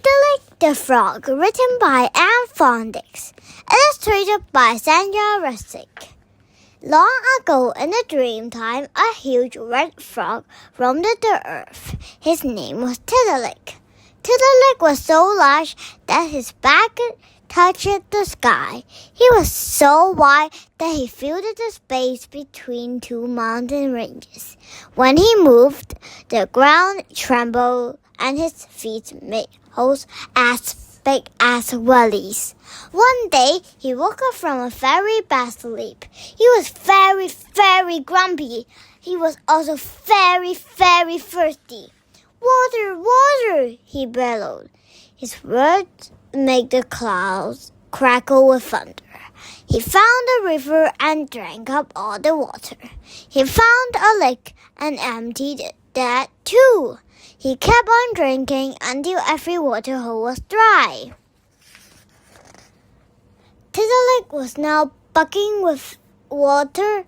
Tiddalik the Frog, written by Anne Fondix, illustrated by Sandra Rustick. Long ago in a dream time, a huge red frog roamed the earth. His name was Tiddalik. Tiddalik was so large that his back touched the sky. He was so wide that he filled the space between two mountain ranges. When he moved, the ground trembled and his feet made holes as big as wellies. One day, he woke up from a very bad sleep. He was very, very grumpy. He was also very, very thirsty. Water, water, he bellowed. His words made the clouds crackle with thunder. He found a river and drank up all the water. He found a lake and emptied that too. He kept on drinking until every water hole was dry. Tiddalik was now bucking with water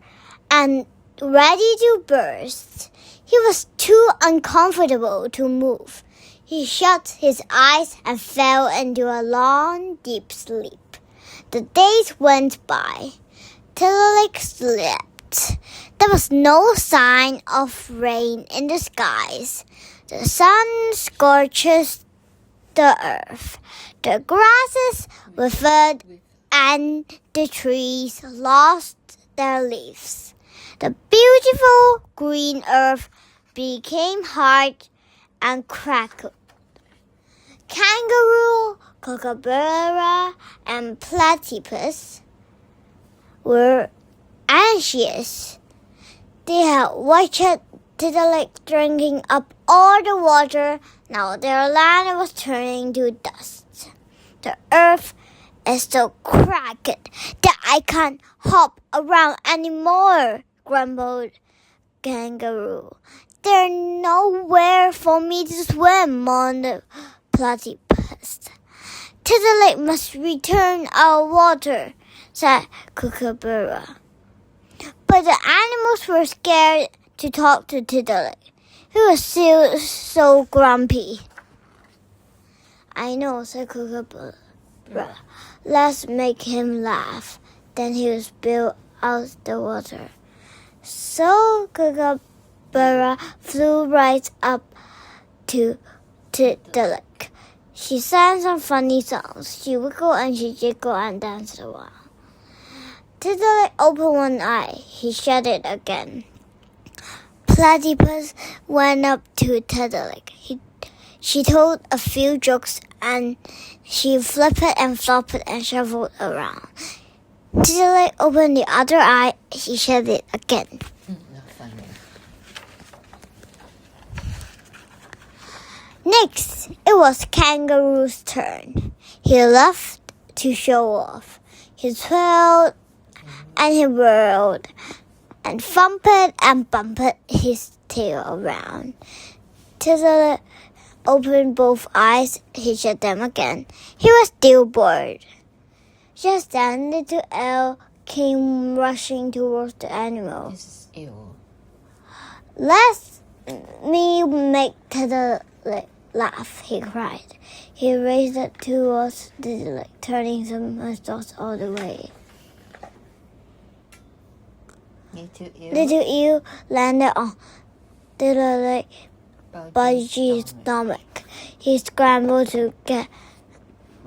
and ready to burst. He was too uncomfortable to move. He shut his eyes and fell into a long, deep sleep. The days went by. Tiddalik slept. There was no sign of rain in the skies. The sun scorches the earth. The grasses withered and the trees lost their leaves. The beautiful green earth became hard and crackled. Kangaroo, kookaburra, and platypus were anxious. They had watched Tiddalik drinking up all the water. Now their land was turning to dust. The earth is so cracked that I can't hop around anymore, grumbled Kangaroo. There's nowhere for me to swim, mourned the platypus. Tiddalik must return our water, said Kookaburra. But the animals were scared to talk to Tiddalik. He was still so grumpy. I know, said Kookaburra. Let's make him laugh. Then he will spill out the water. So Kookaburra flew right up to Tiddalik. She sang some funny songs. She wiggled and she jiggled and danced a while. Tiddalik opened one eye. He shut it again. Platypus went up to Tiddalik. She told a few jokes and she flipped and flopped and shuffled around. Tiddalik opened the other eye. He shut it again. Next, it was Kangaroo's turn. He loved to show off. He twirled and he whirled and thumped and bumped his tail around. Tiddalik opened both eyes. He shut them again. He was still bored. Just then, little Elle came rushing towards the animal. This is ill. Let me make Tiddalik laugh, he cried. He raised it towards Tiddalik, turning some thoughts all the way. Little eel landed on Tiddalik's budgie stomach. He scrambled to get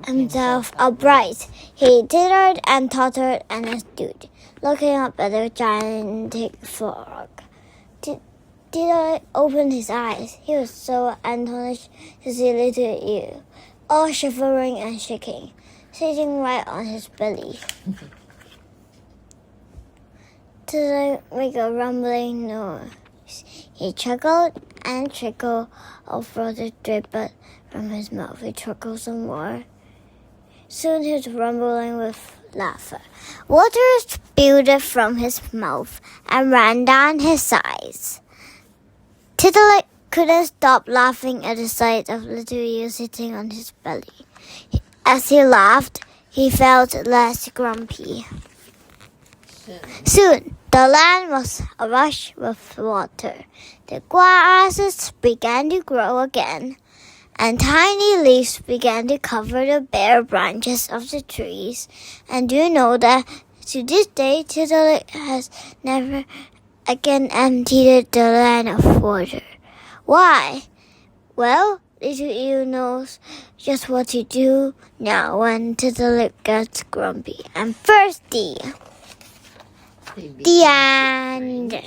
himself upright. He tittered and tottered and stood, looking up at the gigantic frog. Tiddalik opened his eyes. He was so astonished to see little eel, all shivering and shaking, sitting right on his belly. Tiddalik made a rumbling noise. He chuckled and trickled of water dripped from his mouth. He chuckled some more. Soon he was rumbling with laughter. Water spewed from his mouth and ran down his sides. Tiddalik couldn't stop laughing at the sight of little eel sitting on his belly. As he laughed, he felt less grumpy. Soon, the land was awash with water. The grasses began to grow again, and tiny leaves began to cover the bare branches of the trees. And do you know that to this day, Tiddalik has never again emptied the land of water? Why? Well, little Eel knows just what to do now when Tiddalik gets grumpy and thirsty. The end.